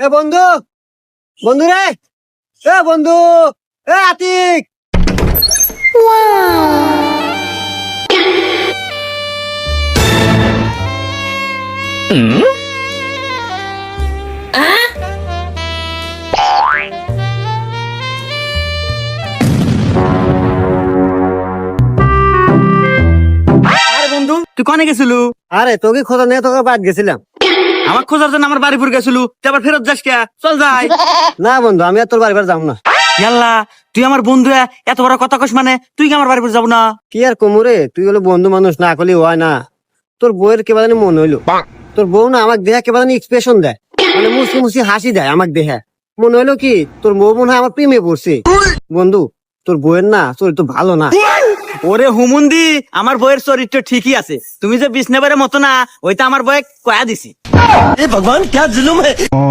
এ বন্ধু, বন্ধু রে, এ বন্ধু, এ আতিক। আরে বন্ধু তুই কনে গেছিলু? আরে তোকে খোঁজা নিয়ে তোকে বাদ গেছিলাম। আমার খোঁজার জন্য আমার বাড়িপুর গেছিলু, তুই আবার ফেরত যাস কে? চল যাই। না বন্ধু, আমি আর তোর বাড়ি যাবো না। ইয়াল্লা, তুই আমার বন্ধু এত বড় কথা কস মানে তুই কি আমার বাড়িপুর যাবো না? কি আর কোমরে, তুই হলো বন্ধু মানুষ, না করলে হয় না। তোর বউয়ের কেবা জানি মন হইলো, তোর বউ না আমাকে দেহা কেবা জানি এক্সপ্রেশন দেয়, মানে মুসি মুসি হাসি দেয় আমাকে দেহা। মনে হইলো কি তোর বউ মনে হয় আমার প্রেমে পড়ছে। বন্ধু, তোর বউয়ের না চরিত্র ভালো না। ওরে হুমুন্দি, আমার বইয়ের চরিত্র ঠিকই আছে, তুমি যে বিষ্ণেবারের মতো না, ওইটা আমার বয়ে কয়া দিছি।